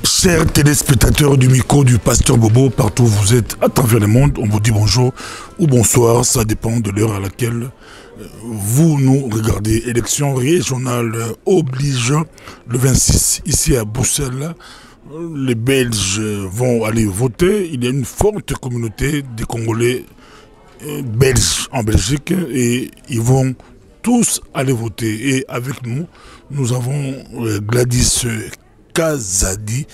Chers téléspectateurs du micro du Pasteur Bobo, partout où vous êtes à travers le monde, on vous dit bonjour ou bonsoir, ça dépend de l'heure à laquelle vous nous regardez. Élection régionale oblige le 26 ici à Bruxelles. Les Belges vont aller voter. Il y a une forte communauté des Congolais belges en Belgique et ils vont tous aller voter. Et avec nous, nous avons Gladys Kazadi,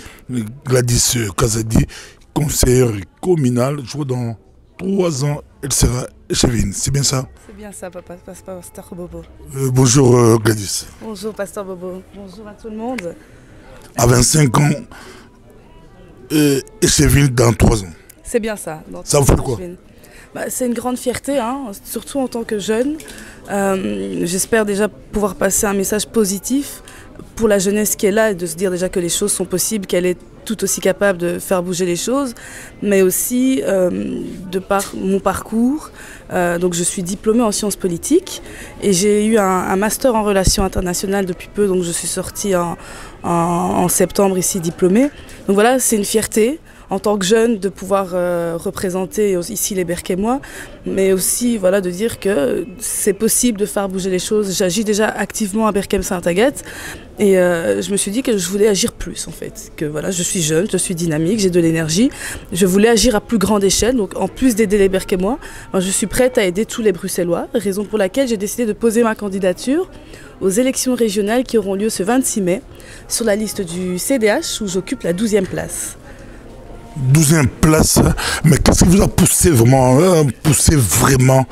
conseillère communale. Je vois dans 3 ans, elle sera échevine. C'est bien ça? C'est bien ça, papa, Pasteur Bobo. Bonjour Gladys. Bonjour Pasteur Bobo. Bonjour à tout le monde. À 25 ans, échevine dans 3 ans. C'est bien ça. Ça vous fait quoi? C'est une grande fierté, hein, surtout en tant que jeune. J'espère déjà pouvoir passer un message positif pour la jeunesse qui est là et de se dire déjà que les choses sont possibles, qu'elle est tout aussi capable de faire bouger les choses, mais aussi de par mon parcours. Donc je suis diplômée en sciences politiques et j'ai eu un master en relations internationales depuis peu, donc je suis sortie en septembre ici diplômée. Donc voilà, c'est une fierté en tant que jeune de pouvoir représenter ici les Berkémois, mais aussi voilà, de dire que c'est possible de faire bouger les choses. J'agis déjà activement à Berkem-Saint-Agathe et je me suis dit que je voulais agir plus en fait. Que voilà, je suis jeune, je suis dynamique, j'ai de l'énergie. Je voulais agir à plus grande échelle, donc en plus d'aider les Berkémois, je suis prête à aider tous les Bruxellois, raison pour laquelle j'ai décidé de poser ma candidature aux élections régionales qui auront lieu ce 26 mai sur la liste du CDH où j'occupe la 12e place. 12e place, mais qu'est-ce qui vous a poussé vraiment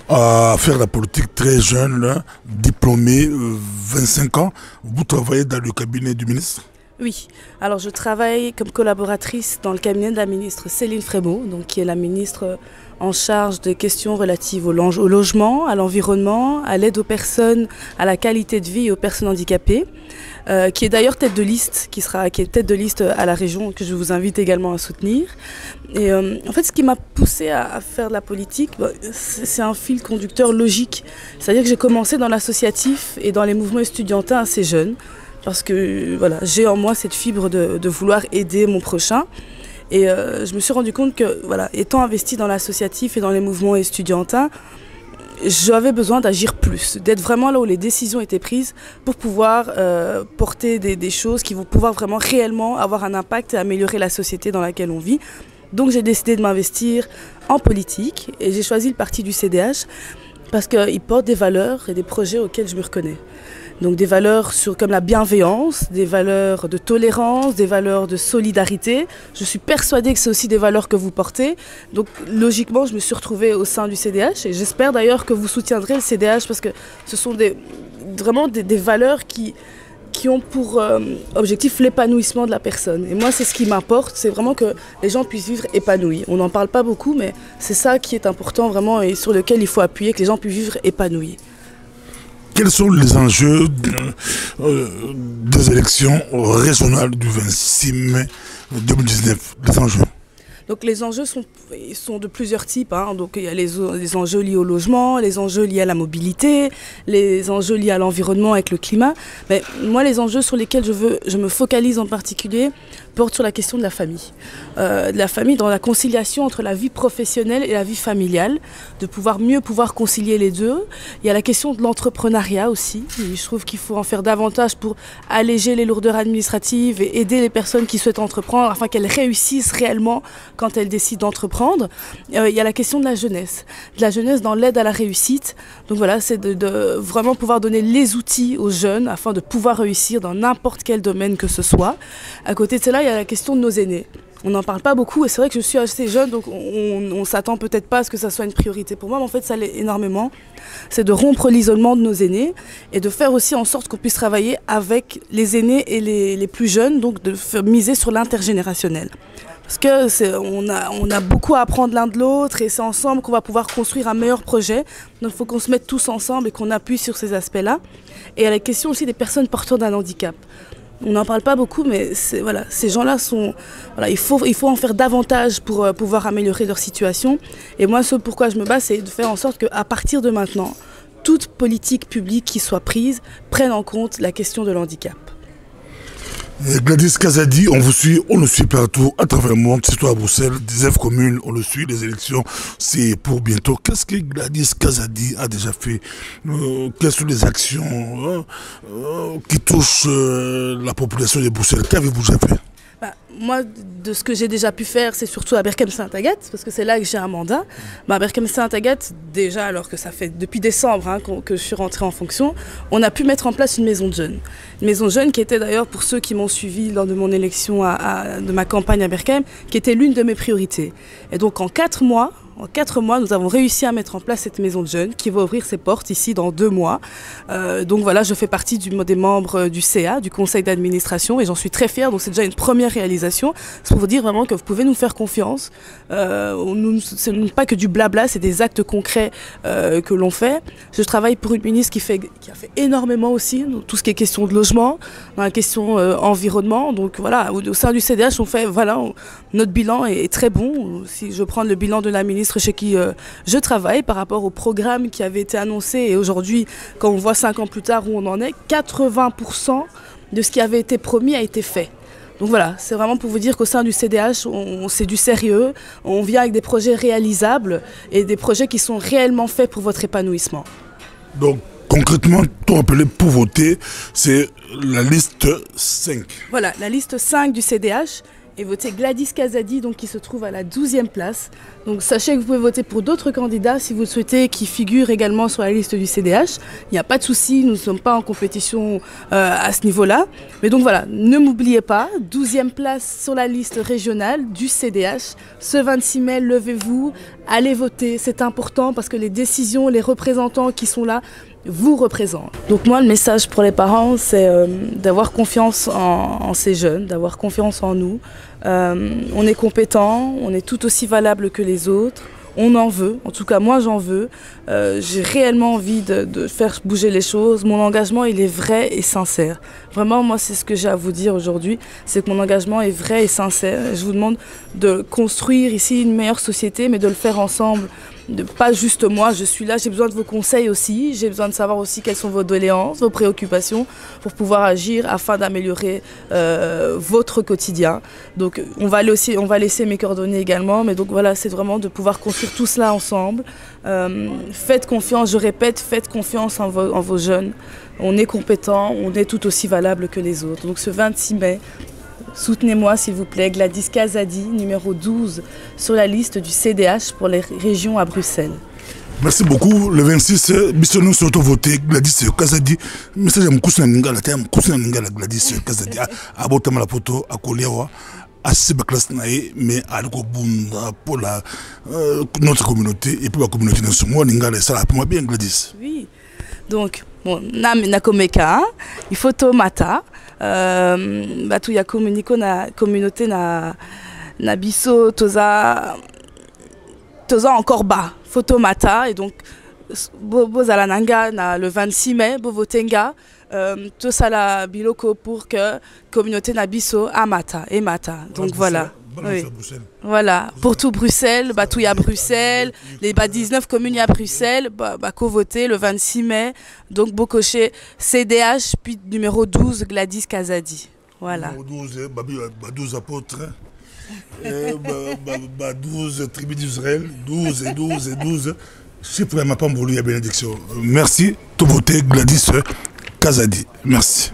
à faire la politique très jeune, là, diplômé, 25 ans? Vous travaillez dans le cabinet du ministre? Oui, alors je travaille comme collaboratrice dans le cabinet de la ministre Céline Frémaux, donc qui est la ministre en charge des questions relatives au logement, à l'environnement, à l'aide aux personnes, à la qualité de vie et aux personnes handicapées, qui est d'ailleurs tête de liste, qui est tête de liste à la région, que je vous invite également à soutenir. Et en fait, ce qui m'a poussée à faire de la politique, c'est un fil conducteur logique. C'est-à-dire que j'ai commencé dans l'associatif et dans les mouvements estudiantins assez jeunes, parce que voilà, j'ai en moi cette fibre de vouloir aider mon prochain. Et je me suis rendu compte que, voilà, étant investie dans l'associatif et dans les mouvements estudiantins, j'avais besoin d'agir plus, d'être vraiment là où les décisions étaient prises pour pouvoir porter des choses qui vont pouvoir vraiment réellement avoir un impact et améliorer la société dans laquelle on vit. Donc j'ai décidé de m'investir en politique et j'ai choisi le parti du CDH parce qu'il porte des valeurs et des projets auxquels je me reconnais. Donc des valeurs comme la bienveillance, des valeurs de tolérance, des valeurs de solidarité. Je suis persuadée que c'est aussi des valeurs que vous portez. Donc logiquement, je me suis retrouvée au sein du CDH et j'espère d'ailleurs que vous soutiendrez le CDH parce que ce sont vraiment des valeurs qui ont pour objectif l'épanouissement de la personne. Et moi, c'est ce qui m'importe, c'est vraiment que les gens puissent vivre épanouis. On n'en parle pas beaucoup, mais c'est ça qui est important vraiment et sur lequel il faut appuyer, que les gens puissent vivre épanouis. Quels sont les enjeux des élections régionales du 26 mai 2019? Les enjeux? Donc les enjeux sont de plusieurs types, hein. Donc il y a les enjeux liés au logement, les enjeux liés à la mobilité, les enjeux liés à l'environnement avec le climat. Mais moi, les enjeux sur lesquels je me focalise en particulier portent sur la question de la famille. De la famille dans la conciliation entre la vie professionnelle et la vie familiale, de mieux pouvoir concilier les deux. Il y a la question de l'entrepreneuriat aussi. Et je trouve qu'il faut en faire davantage pour alléger les lourdeurs administratives et aider les personnes qui souhaitent entreprendre afin qu'elles réussissent réellement quand elles décident d'entreprendre. Il y a la question de la jeunesse dans l'aide à la réussite. Donc voilà, c'est de vraiment pouvoir donner les outils aux jeunes afin de pouvoir réussir dans n'importe quel domaine que ce soit. À côté de cela, il y a la question de nos aînés. On n'en parle pas beaucoup et c'est vrai que je suis assez jeune, donc on s'attend peut-être pas à ce que ça soit une priorité pour moi, mais en fait ça l'est énormément. C'est de rompre l'isolement de nos aînés et de faire aussi en sorte qu'on puisse travailler avec les aînés et les plus jeunes, donc de miser sur l'intergénérationnel. Parce qu'on a beaucoup à apprendre l'un de l'autre et c'est ensemble qu'on va pouvoir construire un meilleur projet. Donc il faut qu'on se mette tous ensemble et qu'on appuie sur ces aspects-là. Et il y a la question aussi des personnes portant d'un handicap. On n'en parle pas beaucoup, mais voilà, ces gens-là il faut en faire davantage pour pouvoir améliorer leur situation. Et moi, ce pourquoi je me bats, c'est de faire en sorte qu'à partir de maintenant, toute politique publique qui soit prise prenne en compte la question de l'handicap. Gladys Kazadi, on vous suit, on le suit partout, à travers le monde, surtout à Bruxelles, des F communes, on le suit, les élections, c'est pour bientôt. Qu'est-ce que Gladys Kazadi a déjà fait? Quelles sont les actions qui touchent la population de Bruxelles? Qu'avez-vous déjà fait? Moi, de ce que j'ai déjà pu faire, c'est surtout à Berchem-Saint-Agathe, parce que c'est là que j'ai un mandat. À Berchem-Saint-Agathe, déjà, alors que ça fait depuis décembre que je suis rentrée en fonction, on a pu mettre en place une maison de jeunes. Une maison de jeunes qui était d'ailleurs, pour ceux qui m'ont suivi lors de mon élection, de ma campagne à Berchem, qui était l'une de mes priorités. Et donc en 4 mois, nous avons réussi à mettre en place cette maison de jeunes qui va ouvrir ses portes ici dans 2 mois. Donc voilà, je fais partie des membres du CA, du conseil d'administration, et j'en suis très fière. Donc c'est déjà une première réalisation. C'est pour vous dire vraiment que vous pouvez nous faire confiance. Ce n'est pas que du blabla, c'est des actes concrets que l'on fait. Je travaille pour une ministre qui a fait énormément aussi, tout ce qui est question de logement, dans la question environnement. Donc voilà, au sein du CDH, notre bilan est très bon. Si je prends le bilan de la ministre chez qui je travaille par rapport au programme qui avait été annoncé, et aujourd'hui, quand on voit 5 ans plus tard où on en est, 80% de ce qui avait été promis a été fait. Donc voilà, c'est vraiment pour vous dire qu'au sein du CDH, c'est du sérieux, on vient avec des projets réalisables et des projets qui sont réellement faits pour votre épanouissement. Donc concrètement, tout rappelé pour voter, c'est la liste 5. Voilà, la liste 5 du CDH. Et voter Gladys Kazadi, donc, qui se trouve à la 12e place. Donc sachez que vous pouvez voter pour d'autres candidats si vous le souhaitez, qui figurent également sur la liste du CDH. Il n'y a pas de souci, nous ne sommes pas en compétition à ce niveau-là. Mais donc voilà, ne m'oubliez pas, 12e place sur la liste régionale du CDH. Ce 26 mai, levez-vous, allez voter, c'est important parce que les décisions, les représentants qui sont là, vous représente. Donc moi, le message pour les parents, c'est d'avoir confiance en ces jeunes, d'avoir confiance en nous. On est compétents, on est tout aussi valable que les autres. On en veut, en tout cas moi j'en veux. J'ai réellement envie de faire bouger les choses. Mon engagement, il est vrai et sincère. Vraiment, moi, c'est ce que j'ai à vous dire aujourd'hui, c'est que mon engagement est vrai et sincère. Je vous demande de construire ici une meilleure société, mais de le faire ensemble. Pas juste moi, je suis là, j'ai besoin de vos conseils aussi, j'ai besoin de savoir aussi quelles sont vos doléances, vos préoccupations pour pouvoir agir afin d'améliorer votre quotidien. Donc on va laisser mes coordonnées également, mais donc voilà, c'est vraiment de pouvoir construire tout cela ensemble. Faites confiance, je répète, faites confiance en vos jeunes. On est compétents, on est tout aussi valable que les autres. Donc ce 26 mai, soutenez-moi s'il vous plaît, Gladys Kazadi, numéro 12 sur la liste du CDH pour les régions à Bruxelles. Merci beaucoup. Le 26, nous surtout voté Gladys Kazadi. Message à Moukousna Ningala, Gladys Kazadi. À Botama la poto, à Kolewa, à Sebaklas Nae, mais à Bunda pour notre communauté et pour la communauté de ce mois, Ningala, ça la bien Gladys. Oui, donc, bon, Nakomeka, il faut Tomata. Batu ya communico na communauté na biso toza encore bas photomata, et donc bozala nanga na le 26 mai bovotenga to sala biloko pour que communauté na biso amata et mata. Donc voilà. Oui. Voilà, pour tout Bruxelles, tout y a Bruxelles, les 19 communes à Bruxelles, co-voter le 26 mai, donc Bocoché CDH, puis numéro 12 Gladys Kazadi. Voilà. Numéro 12 apôtres, 12 tribus d'Israël, 12 et 12 et 12. Je pourrais ma pas y a bénédiction. Merci, tout voter Gladys Kazadi. Merci.